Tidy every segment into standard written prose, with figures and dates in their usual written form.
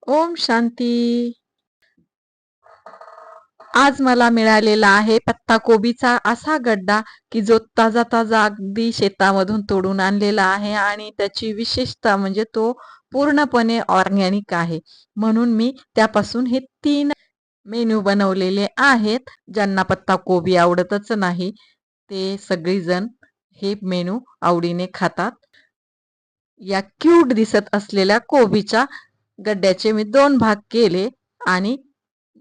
ओम शांती. आज मला मिळालेला आहे पत्ताकोबीचा असा गड्डा की जो ताजा ताजा अगदी शेतामधून तोडून आणलेला आहे आणि त्याची विशेषता म्हणजे तो पूर्णपणे ऑर्गॅनिक आहे. म्हणून मी त्यापासून हे 3 मेनू बनवलेले आहेत. ज्यांना पत्ताकोबी आवडतच नाही ते सगळेजण हे मेनू आवडीने खातात. या क्यूट दिसत असलेल्या कोबीच्या गड्ड्याचे मी 2 भाग केले आणि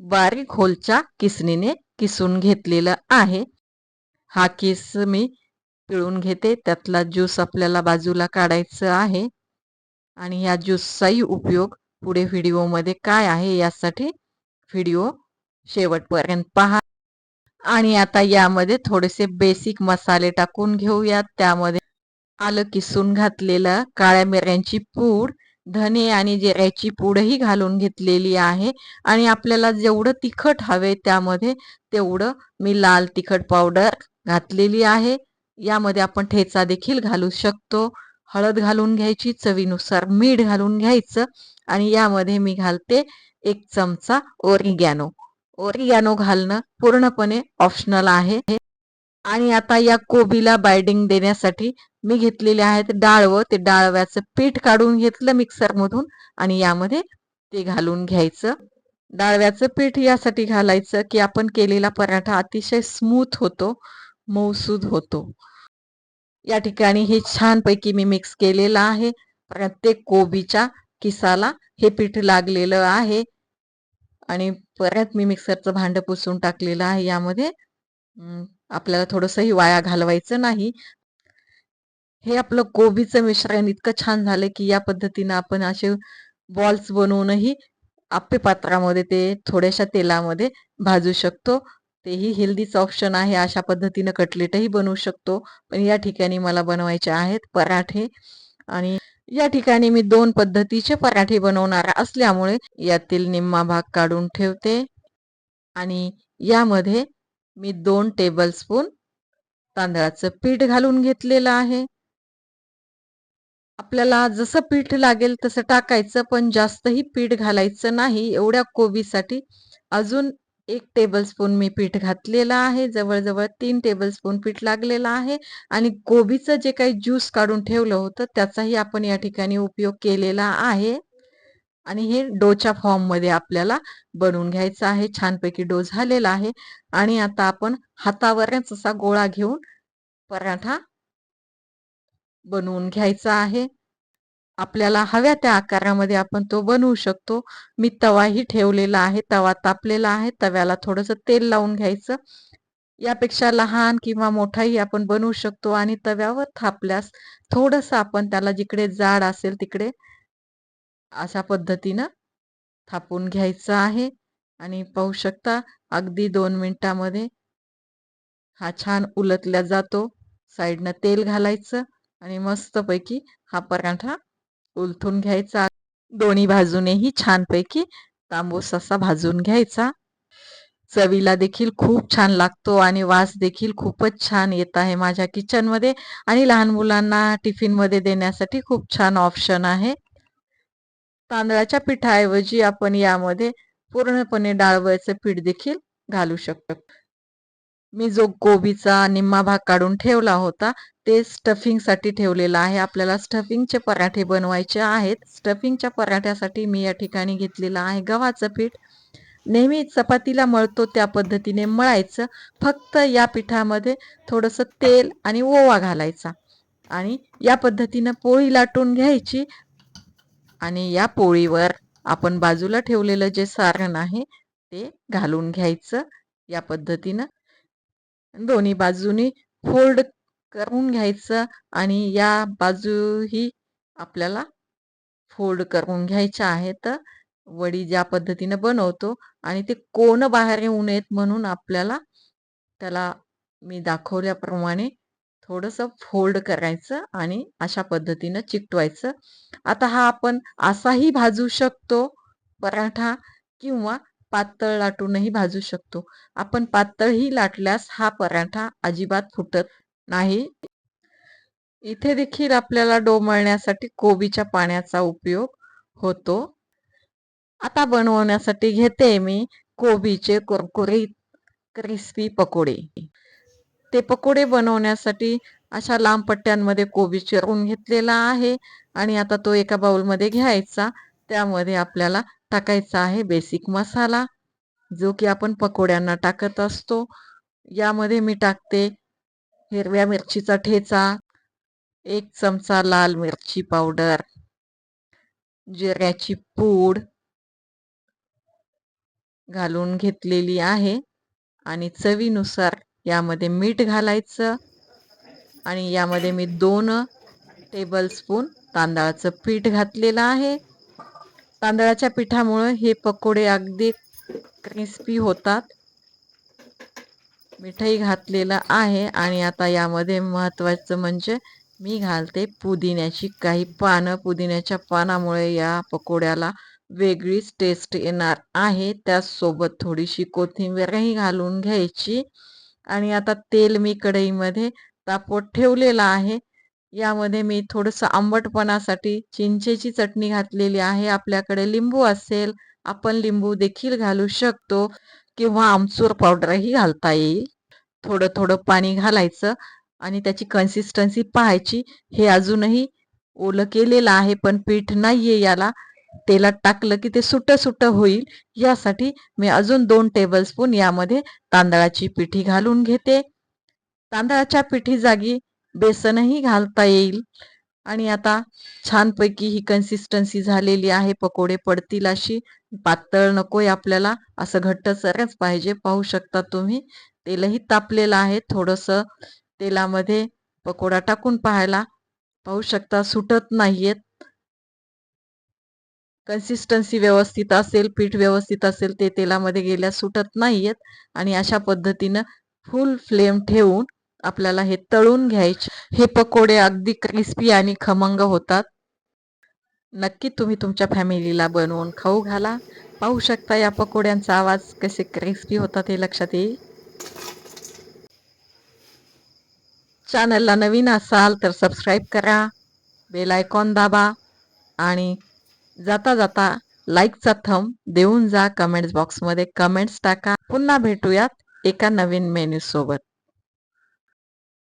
बारीक होलच्या किसणीने किसून घेतलेला आहे. हा किस मी पिळून घेते. त्यातला ज्यूस आपल्याला बाजूला काढायचं आहे आणि या ज्यूसचाही उपयोग पुढे व्हिडिओमध्ये काय आहे यासाठी व्हिडिओ शेवटपर्यंत पहा. आणि आता यामध्ये थोडेसे बेसिक मसाले टाकून घेऊयात. त्यामध्ये आलं किसून घातलेलं, काळ्या मिऱ्यांची पूड, धने आणि जिऱ्याची पूडही घालून घेतलेली आहे आणि आपल्याला जेवढं तिखट हवे त्यामध्ये तेवढं मी लाल तिखट पावडर घातलेली आहे. यामध्ये आपण ठेचा देखील घालू शकतो. हळद घालून घ्यायची, चवीनुसार मीठ घालून घ्यायचं आणि यामध्ये मी घालते 1 चमचा ओरिगॅनो. ओरिगॅनो घालणं पूर्णपणे ऑप्शनल आहे. आणि आता या कोबीला बाइंडिंग देण्यासाठी मी घेतलेले आहेत डाळवं. ते डाळव्याचं पीठ काढून घेतलं मिक्सरमधून आणि यामध्ये ते घालून घ्यायचं. डाळव्याचं पीठ यासाठी घालायचं की आपण केलेला पराठा अतिशय स्मूथ होतो, मऊसूद होतो. या ठिकाणी हे छानपैकी मी मिक्स केलेलं आहे. प्रत्येक कोबीच्या किसाला हे पीठ लागलेलं आहे आणि परत मी मिक्सरचं भांडं पुसून टाकलेलं आहे. यामध्ये आपल्याला थोडंसंही वाया घालवायचं नाही. हे आपलं कोबीचं मिश्रण इतकं छान झालं की या पद्धतीनं आपण असे बॉल्स बनवूनही आप्पे पात्रामध्ये ते थोड्याशा तेलामध्ये भाजू शकतो. तेही हेल्दीच ऑप्शन आहे. अशा पद्धतीनं कटलेटही बनवू शकतो. पण या ठिकाणी मला बनवायचे आहेत पराठे आणि या ठिकाणी मी 2 पद्धतीचे पराठे बनवणार असल्यामुळे यातील निम्मा भाग काढून ठेवते आणि यामध्ये मी 2 टेबलस्पून तांदळाचं पीठ घालून घेतलेलं आहे. आपल्याला जसं पीठ लागेल तसं टाकायचं, पण जास्तही पीठ घालायचं नाही. एवढ्या कोबीसाठी अजून 1 टेबलस्पून मी पीठ घातलेलं आहे. जवळ-जवळ 3 टेबलस्पून पीठ लागलेलं आहे आणि कोबीचं जे काही ज्यूस काढून ठेवलं होतं त्याचाही आपण या ठिकाणी उपयोग केलेला आहे. आणि हे डोच्या फॉर्ममध्ये आपल्याला बनवून घ्यायचं आहे. छानपैकी डो झालेला आहे आणि आता आपण हातावरच असा गोळा घेऊन पराठा बनवून घ्यायचा आहे. आपल्याला हव्या त्या आकारामध्ये आपण तो बनवू शकतो. मी तवाही ठेवलेला आहे. तवा तापलेला आहे. तव्याला थोडंसं तेल लावून घ्यायचं. यापेक्षा लहान किंवा मोठाही आपण बनवू शकतो आणि तव्यावर थापल्यास थोडंसं आपण त्याला जिकडे जाड असेल तिकडे अशा पद्धतीनं थापून घ्यायचं आहे आणि पाहू शकता अगदी 2 मिनिटामध्ये हा छान उलटला जातो. साईडनं तेल घालायचं आणि मस्तपैकी हा पराठा उलथून घ्यायचा. दोन्ही बाजूनेही छानपैकी तांबूस असा भाजून घ्यायचा. चवीला देखील खूप छान लागतो आणि वास देखील खूपच छान येत आहे माझ्या किचनमध्ये आणि लहान मुलांना टिफिनमध्ये देण्यासाठी खूप छान ऑप्शन आहे. तांदळाच्या पिठाऐवजी आपण यामध्ये पूर्णपणे डाळवाचं पीठ देखील घालू शकतो. मी जो कोबीचा निम्मा भाग काढून ठेवला होता ते स्टफिंगसाठी ठेवलेला आहे. आपल्याला स्टफिंगचे पराठे बनवायचे आहेत. स्टफिंगच्या पराठ्यासाठी मी या ठिकाणी घेतलेलं आहे गव्हाचं पीठ. नेहमी चपातीला मळतो त्या पद्धतीने मळायचं. फक्त या पिठामध्ये थोडंसं तेल आणि ओवा घालायचा आणि या पद्धतीनं पोळी लाटून घ्यायची आणि या पोळीवर आपण बाजूला ठेवलेलं जे सारण आहे ते घालून घ्यायचं. या पद्धतीनं दोन्ही बाजूनी फोल्ड करून घ्यायचं आणि या बाजूही आपल्याला फोल्ड करून घ्यायच्या आहेत. वडी ज्या पद्धतीनं बनवतो आणि ते कोण बाहेर येऊ नयेत म्हणून आपल्याला त्याला मी दाखवल्याप्रमाणे थोडंसं फोल्ड करायचं आणि अशा पद्धतीनं चिकटवायचं. आता हा आपण असाही भाजू शकतो पराठा किंवा पातळ लाटूनही भाजू शकतो. आपण पातळही लाटल्यास हा पराठा अजिबात फुटत नाही. इथे देखील आपल्याला डो मळण्यासाठी कोबीच्या पाण्याचा उपयोग होतो. आता बनवण्यासाठी घेते मी कोबीचे कुरकुरीत क्रिस्पी पकोडे. ते पकोडे बनवण्यासाठी अशा लांब पट्ट्यांमध्ये कोबी चिरून घेतलेला आहे आणि आता तो एका बाउलमध्ये घ्यायचा. त्यामध्ये आपल्याला टाकायचा आहे बेसिक मसाला, जो की आपण पकोड्यांना टाकत असतो. यामध्ये मी टाकते हिरव्या मिरचीचा ठेचा, 1 चमचा लाल मिरची पावडर, जिऱ्याची पूड घालून घेतलेली आहे आणि चवीनुसार यामध्ये मीठ घालायचं आणि यामध्ये मी 2 टेबलस्पून तांदळाचं पीठ घातलेलं आहे. तांदळाच्या पिठामुळे हे पकोडे अगदी क्रिस्पी होतात. मिठही घातलेलं आहे आणि आता यामध्ये महत्त्वाचं म्हणजे मी घालते पुदिन्याची काही पानं. पुदिन्याच्या पानामुळे या पकोड्याला वेगळीच टेस्ट येणार आहे. त्याचसोबत थोडीशी कोथिंबीरही घालून घ्यायची आणि आता तेल मी कढईमध्ये तापवत ठेवलेलं आहे. यामध्ये मी थोडंसं आंबटपणासाठी चिंचेची चटणी घातलेली आहे. आपल्याकडे लिंबू असेल, आपण लिंबू देखील घालू शकतो किंवा आमचूर पावडरही घालता येईल. थोडं थोडं पाणी घालायचं आणि त्याची कन्सिस्टन्सी पाहायची. हे अजूनही ओलं केलेलं आहे पण पीठ नाहीये याला. तेलात टाकलं की ते सुटं सुटं होईल. यासाठी मी अजून 2 टेबलस्पून यामध्ये तांदळाची पिठी घालून घेते. तांदळाच्या पिठी जागी बेसनही घालता येईल आणि आता छानपैकी ही कन्सिस्टन्सी झालेली आहे. पकोडे पडतील अशी. पातळ नकोय आपल्याला, असं घट्टसरच पाहिजे. पाहू शकता तुम्ही तेलही तापलेलं आहे. थोडंसं तेलामध्ये पकोडा टाकून पाहायला पाहू शकता सुटत नाहीयेत. कन्सिस्टन्सी व्यवस्थित असेल, पीठ व्यवस्थित असेल, ते तेलामध्ये गेल्यास सुटत नाहीयेत आणि अशा पद्धतीनं फुल फ्लेम ठेवून आपल्याला हे तळून घ्यायचे. हे पकोडे अगदी क्रिस्पी आणि खमंग होतात. नक्की तुम्ही तुमच्या फॅमिलीला बनवून खाऊ घाला. पाहू शकता या पकोड्यांचा आवाज कसे क्रिस्पी होतात हे लक्षात येईल. चॅनलला नवीन असाल तर सबस्क्राईब करा, बेल आयकॉन दाबा आणि जाता जाता लाईकचा थंब देऊन जा. कमेंट्स बॉक्समध्ये कमेंट्स टाका. पुन्हा भेटूयात एका नवीन मेन्यू सोबत.